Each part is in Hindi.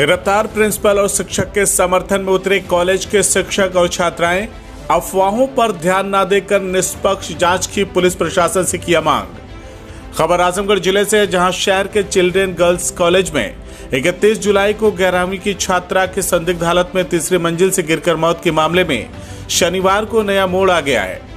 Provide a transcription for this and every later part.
गिरफ्तार प्रिंसिपल और शिक्षक के समर्थन में उतरे कॉलेज के शिक्षक और छात्राएं। अफवाहों पर ध्यान न देकर निष्पक्ष जांच की पुलिस प्रशासन से किया मांग। खबर आजमगढ़ जिले से है, जहां शहर के चिल्ड्रेन गर्ल्स कॉलेज में 31 जुलाई को 11वीं की छात्रा की संदिग्ध हालत में तीसरी मंजिल से गिरकर मौत के मामले में शनिवार को नया मोड़ आ गया है।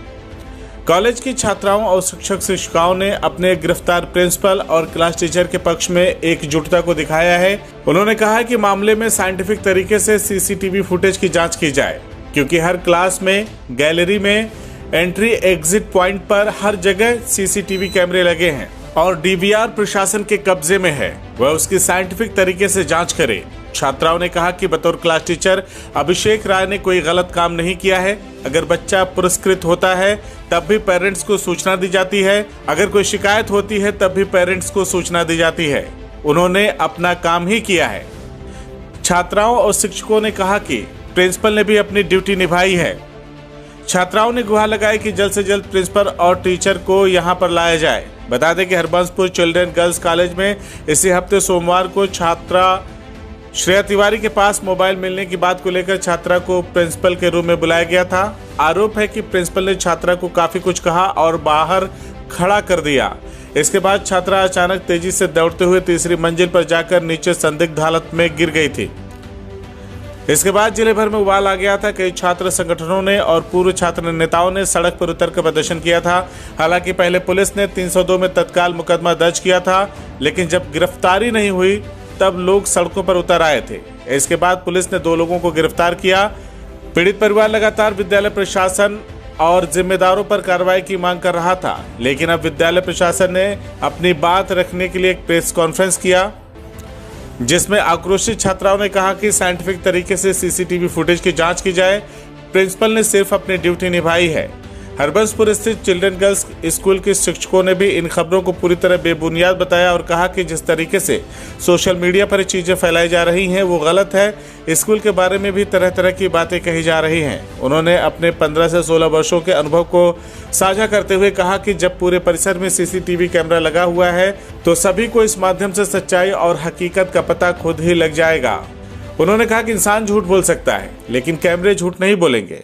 कॉलेज की छात्राओं और शिक्षक शिक्षिकाओं ने अपने गिरफ्तार प्रिंसिपल और क्लास टीचर के पक्ष में एकजुटता को दिखाया है। उन्होंने कहा कि मामले में साइंटिफिक तरीके से सीसीटीवी फुटेज की जांच की जाए, क्योंकि हर क्लास में, गैलरी में, एंट्री एग्जिट पॉइंट पर हर जगह सीसीटीवी कैमरे लगे हैं और डीवीआर प्रशासन के कब्जे में है, वह उसकी साइंटिफिक तरीके से जांच करे। छात्राओं ने कहा कि बतौर क्लास टीचर अभिषेक राय ने कोई गलत काम नहीं किया है। अगर बच्चा पुरस्कृत होता है तब भी पेरेंट्स को सूचना दी जाती है, अगर कोई शिकायत होती है तब भी पेरेंट्स को सूचना दी जाती है। उन्होंने अपना काम ही किया है। छात्राओं और शिक्षकों ने कहा कि प्रिंसिपल ने भी अपनी ड्यूटी निभाई है। छात्राओं ने गुहार लगाई कि जल्द से जल्द प्रिंसिपल और टीचर को यहां पर लाया जाए। बता दें कि हरबंसपुर चिल्ड्रेन गर्ल्स कॉलेज में इसी हफ्ते सोमवार को छात्रा श्रेया तिवारी के पास मोबाइल मिलने की बात को लेकर छात्रा को प्रिंसिपल के रूम में बुलाया गया था। आरोप है कि प्रिंसिपल ने छात्रा को काफी कुछ कहा और बाहर खड़ा कर दिया। इसके बाद छात्रा अचानक तेजी से दौड़ते हुए तीसरी मंजिल पर जाकर नीचे संदिग्ध हालत में गिर गई थी। इसके बाद जिले भर में उबाल आ गया था। कई छात्र संगठनों ने और पूर्व छात्र नेताओं ने सड़क पर उतरकर प्रदर्शन किया था। हालांकि पहले पुलिस ने 302 में तत्काल मुकदमा दर्ज किया था, लेकिन जब गिरफ्तारी नहीं हुई तब लोग सड़कों पर उतर आए थे। इसके बाद पुलिस ने 2 लोगों को गिरफ्तार किया। पीड़ित परिवार लगातार विद्यालय प्रशासन और जिम्मेदारों पर कार्रवाई की मांग कर रहा था, लेकिन अब विद्यालय प्रशासन ने अपनी बात रखने के लिए एक प्रेस कॉन्फ्रेंस किया, जिसमें आक्रोशित छात्राओं ने कहा कि साइंटिफिक तरीके से सीसीटीवी फुटेज की जांच की जाए। प्रिंसिपल ने सिर्फ अपनी ड्यूटी निभाई है। हरबंसपुर स्थित चिल्ड्रन गर्ल्स स्कूल के शिक्षकों ने भी इन खबरों को पूरी तरह बेबुनियाद बताया और कहा कि जिस तरीके से सोशल मीडिया पर चीजें फैलाई जा रही हैं वो गलत है। स्कूल के बारे में भी तरह तरह की बातें कही जा रही हैं। उन्होंने अपने 15 से 16 वर्षों के अनुभव को साझा करते हुए कहा कि जब पूरे परिसर में सीसीटीवी कैमरा लगा हुआ है तो सभी को इस माध्यम से सच्चाई और हकीकत का पता खुद ही लग जाएगा। उन्होंने कहा कि इंसान झूठ बोल सकता है, लेकिन कैमरे झूठ नहीं बोलेंगे।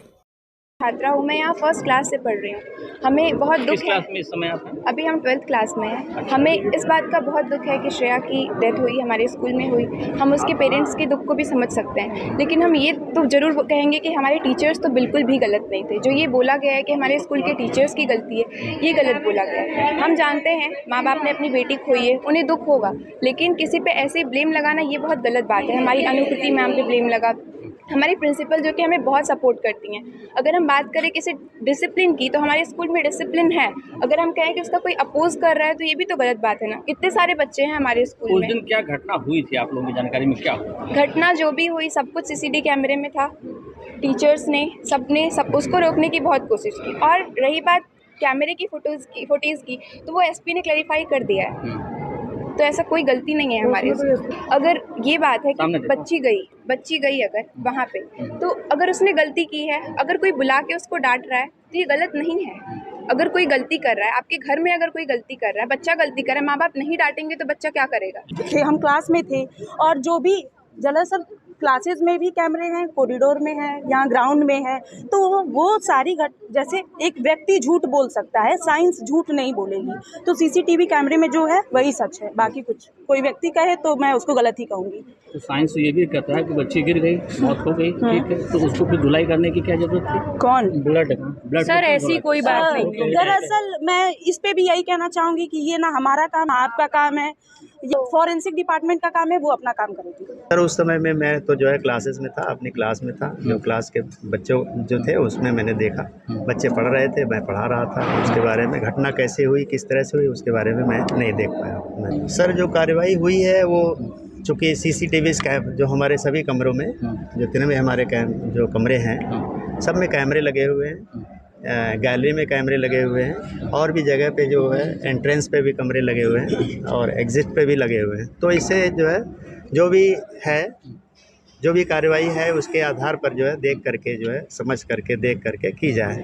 छात्रा हूँ मैं, यहाँ फर्स्ट क्लास से पढ़ रही हूँ। हमें बहुत दुख है। में इस समय आप हैं? अभी हम 12th क्लास में हैं। हमें इस बात का बहुत दुख है कि श्रेया की डेथ हुई, हमारे स्कूल में हुई। हम उसके पेरेंट्स के दुख को भी समझ सकते हैं, लेकिन हम ये तो ज़रूर कहेंगे कि हमारे टीचर्स तो बिल्कुल भी गलत नहीं थे। जो ये बोला गया है कि हमारे स्कूल के टीचर्स की गलती है, ये गलत बोला गया है। हम जानते हैं माँ बाप ने अपनी बेटी खोई है, उन्हें दुख होगा, लेकिन किसी पे ऐसे ब्लेम लगाना ये बहुत गलत बात है। हमारी अनुकृति मैम पे ब्लेम लगा, हमारी प्रिंसिपल जो कि हमें बहुत सपोर्ट करती हैं। अगर हम बात करें किसी डिसिप्लिन की, तो हमारे स्कूल में डिसिप्लिन है। अगर हम कहें कि उसका कोई अपोज कर रहा है तो ये भी तो गलत बात है ना। कितने सारे बच्चे हैं हमारे स्कूल में। उस दिन क्या घटना हुई थी, आप लोगों की जानकारी में क्या हुआ? घटना जो भी हुई सब कुछ सीसीटीवी कैमरे में था। टीचर्स ने सब उसको रोकने की बहुत कोशिश की। और रही बात कैमरे की फुटेज की, तो वो एसपी ने क्लैरिफाई कर दिया है। तो ऐसा कोई गलती नहीं है हमारे। अगर ये बात है कि बच्ची गई अगर वहाँ पे, तो अगर उसने गलती की है, अगर कोई बुला के उसको डांट रहा है तो ये गलत नहीं है। अगर कोई गलती कर रहा है, आपके घर में अगर कोई गलती कर रहा है, बच्चा गलती कर रहा है, माँ बाप नहीं डांटेंगे तो बच्चा क्या करेगा। हम क्लास में थे और जो भी सब क्लासेस में भी कैमरे हैं, कॉरिडोर में है, यहाँ ग्राउंड में है, तो वो सारी जैसे एक व्यक्ति झूठ बोल सकता है, साइंस झूठ नहीं बोलेगी। तो सीसीटीवी कैमरे में जो है वही सच है, बाकी कुछ कोई व्यक्ति कहे तो मैं उसको गलत ही कहूँगी। तो साइंस तो ये भी कहता है कि बच्ची गिर गई, मौत हो गई, ठीक है, तो उसको फिर धुलाई करने की क्या जरूरत थी? कौन? ब्लड सर ऐसी कोई बात नहीं। दरअसल मैं इस पे भी यही कहना चाहूँगी कि ये ना हमारा काम, आपका काम है, फॉरेंसिक डिपार्टमेंट का काम है, वो अपना काम करेगी। सर उस समय में मैं तो जो है क्लासेस में था, अपनी क्लास में था। जो क्लास के बच्चे जो थे उसमें मैंने देखा, बच्चे पढ़ रहे थे, मैं पढ़ा रहा था। उसके बारे में घटना कैसे हुई, किस तरह से हुई, उसके बारे में मैं नहीं देख पाया। सर जो कार्रवाई हुई है वो चूँकि सीसीटीवी जो हमारे सभी कमरों में, जितने भी हमारे जो कमरे हैं सब में कैमरे लगे हुए हैं। गैलरी में कैमरे लगे हुए हैं और भी जगह पे जो है एंट्रेंस पे भी कैमरे लगे हुए हैं और एग्ज़िट पे भी लगे हुए हैं। तो इससे जो है जो भी कार्रवाई है उसके आधार पर जो है देख करके जो है समझ करके देख करके की जाए।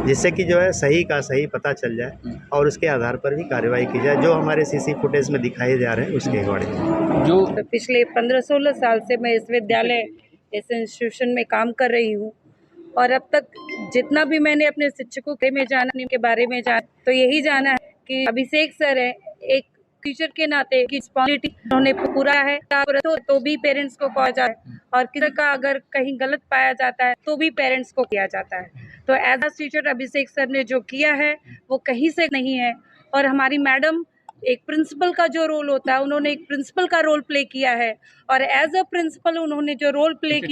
जिससे कि जो है सही का सही पता चल जाए और उसके आधार पर भी कार्रवाई की जाए, जो हमारे सीसी फुटेज में दिखाए जा रहे हैं उसके अकॉर्डिंग। जो तो पिछले 15-16 साल से मैं इस विद्यालय इस इंस्टीट्यूशन में काम कर रही हूँ और अब तक जितना भी मैंने अपने शिक्षकों के में जाना, उनके बारे में जाना, तो यही जाना है कि अभिषेक सर है, एक टीचर के नाते की रिस्पॉन्सिबिलिटी उन्होंने पूरा है तो भी पेरेंट्स को कहा जाए और किसी का अगर कहीं गलत पाया जाता है तो भी पेरेंट्स को किया जाता है। तो as a teacher Abhishek sir ने जो किया है वो कहीं से नहीं है। और हमारी मैडम एक प्रिंसिपल का जो रोल होता है, उन्होंने एक प्रिंसिपल का रोल प्ले किया है और एज अ प्रिंसिपल उन्होंने जो रोल प्ले किया